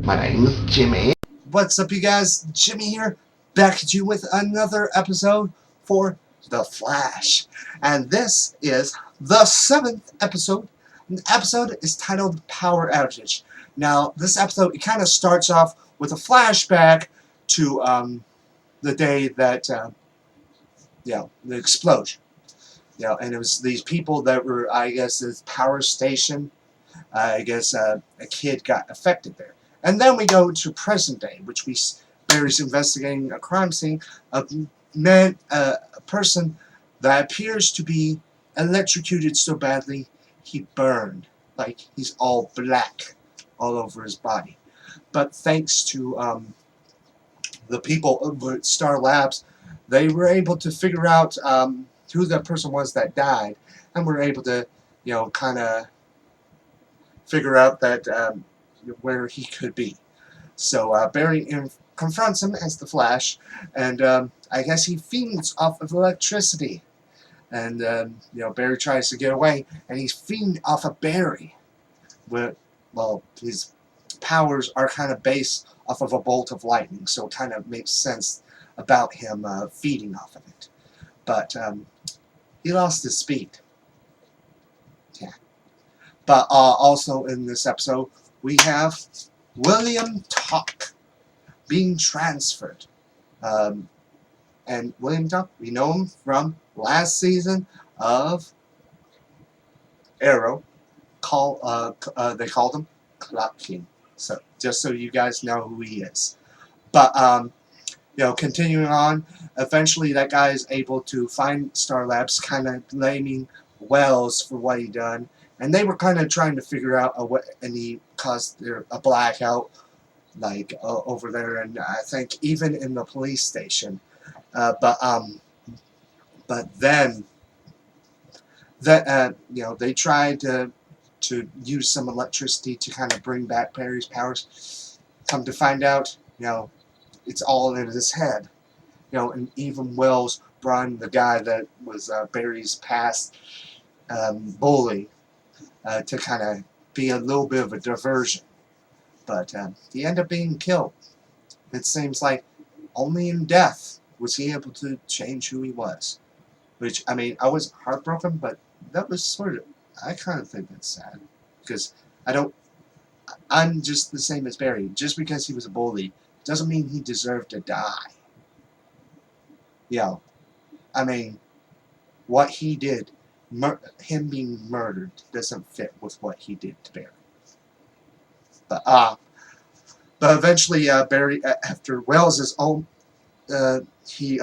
My name is Jimmy. What's up, you guys? Jimmy here, back at you with another episode for The Flash. And this is the 7th episode. And the episode is titled Power Outage. Now, this episode, it kind of starts off with a flashback to the day that, the explosion. And it was these people that were, I guess, this power station. I guess a kid got affected there. And then we go to present day, which Barry's investigating a crime scene of a person that appears to be electrocuted so badly he burned, like he's all black all over his body. But thanks to the people over at Star Labs, they were able to figure out who the person was that died, and were able to, kind of figure out that where he could be. So Barry confronts him as the Flash, and I guess he feeds off of electricity. And Barry tries to get away, and he's feeding off of Barry. Well, his powers are kind of based off of a bolt of lightning, so it kind of makes sense about him feeding off of it. But he lost his speed. Yeah. But also in this episode, we have William Tuck being transferred. And William Tuck, we know him from last season of Arrow. They called him Clock King. So just so you guys know who he is. But continuing on, eventually that guy is able to find Star Labs, kind of blaming Wells for what he done. And they were kind of trying to figure out and he caused a blackout, over there, and I think even in the police station. But then that they tried to use some electricity to kind of bring back Barry's powers. Come to find out, it's all in his head. And even Wells brought in the guy that was Barry's past bully. To kind of be a little bit of a diversion. But he ended up being killed. It seems like only in death was he able to change who he was. Which, I mean, I was heartbroken, but that was I kind of think that's sad. Because I'm just the same as Barry. Just because he was a bully doesn't mean he deserved to die. I mean, what he did, him being murdered, doesn't fit with what he did to Barry. But eventually Barry, after Wells is home, he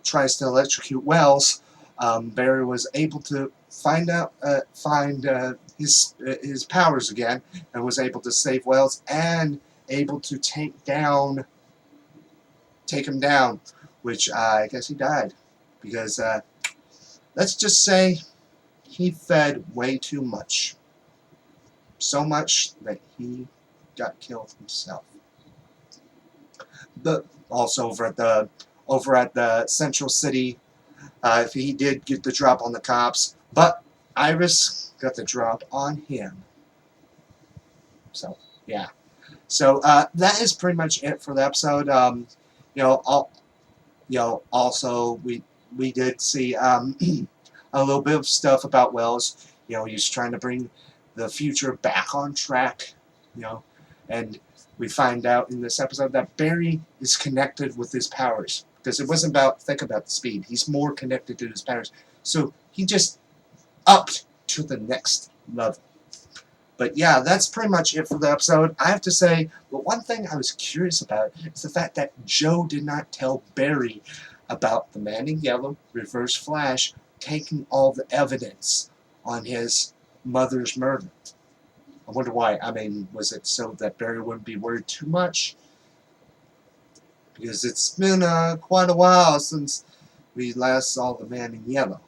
tries to electrocute Wells. Barry was able to find his powers again, and was able to save Wells and able to take him down, which I guess he died because let's just say he fed way too much. So much that he got killed himself. But also over at the Central City, he did get the drop on the cops, but Iris got the drop on him. So yeah. So that is pretty much it for the episode. Also we did see a little bit of stuff about Wells. He's trying to bring the future back on track. And we find out in this episode that Barry is connected with his powers, because it wasn't think about the speed. He's more connected to his powers. So he just upped to the next level. But yeah, that's pretty much it for the episode. I have to say, but one thing I was curious about is the fact that Joe did not tell Barry about the Man in Yellow, Reverse Flash, taking all the evidence on his mother's murder. I wonder why. I mean, was it so that Barry wouldn't be worried too much? Because it's been quite a while since we last saw the Man in Yellow.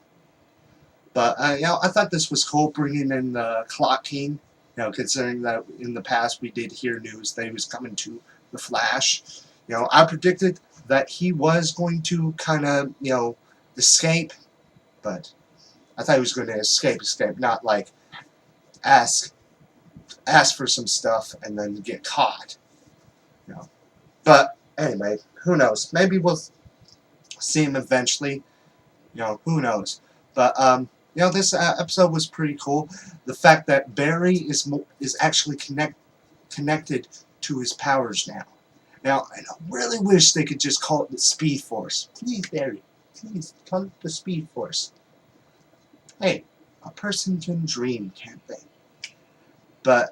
But I thought this was cool, bringing in the Clock King. Considering that in the past we did hear news that he was coming to the Flash. I predicted that he was going to kind of, escape, but I thought he was going to escape, not like ask for some stuff and then get caught. You know. But anyway, who knows? Maybe we'll see him eventually. Who knows? But this episode was pretty cool. The fact that Barry is actually connected to his powers now. Now, I really wish they could just call it the Speed Force. Please, Barry, please call it the Speed Force. Hey, a person can dream, can't they? But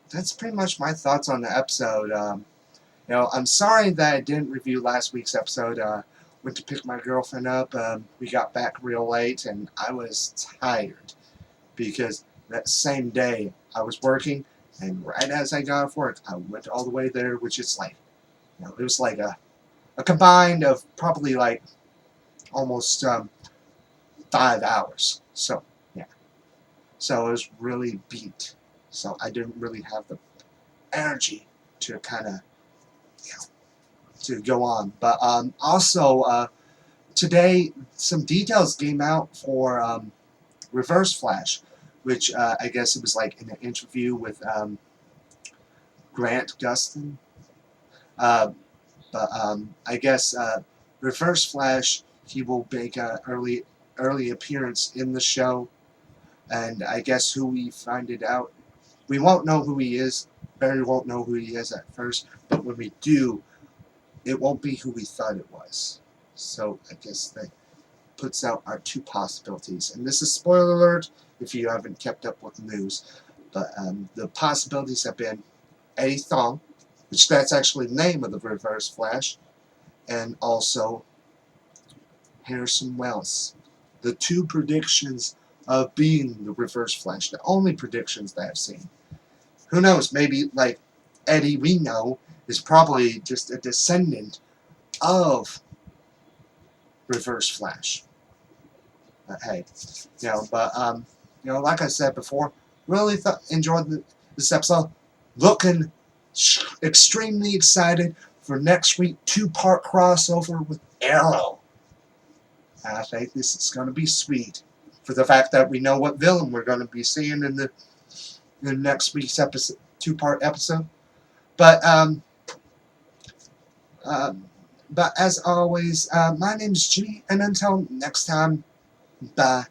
that's pretty much my thoughts on the episode. I'm sorry that I didn't review last week's episode. Went to pick my girlfriend up. We got back real late, and I was tired because that same day I was working, and right as I got off work, I went all the way there, which is like, it was like a combined of probably like almost 5 hours. So yeah, so I was really beat. So I didn't really have the energy to kind of to go on. But also today some details came out for Reverse Flash, which I guess it was like in an interview with Grant Gustin. But I guess Reverse Flash, he will make an early appearance in the show, and I guess who we find it out, we won't know who he is. Barry won't know who he is at first, but when we do, it won't be who we thought it was. So I guess that puts out our two possibilities. And this is spoiler alert if you haven't kept up with the news. But the possibilities have been Eddie Thong, which that's actually the name of the Reverse Flash, and also Harrison Wells. The two predictions of being the Reverse Flash, the only predictions that I've seen. Who knows, maybe like Eddie we know is probably just a descendant of Reverse Flash. But hey, like I said before, really enjoyed this episode. Looking extremely excited for next week 2-part crossover with Arrow. I think this is going to be sweet for the fact that we know what villain we're going to be seeing in the next week's episode, 2-part episode. But as always, my name is Jimmy, and until next time, bye.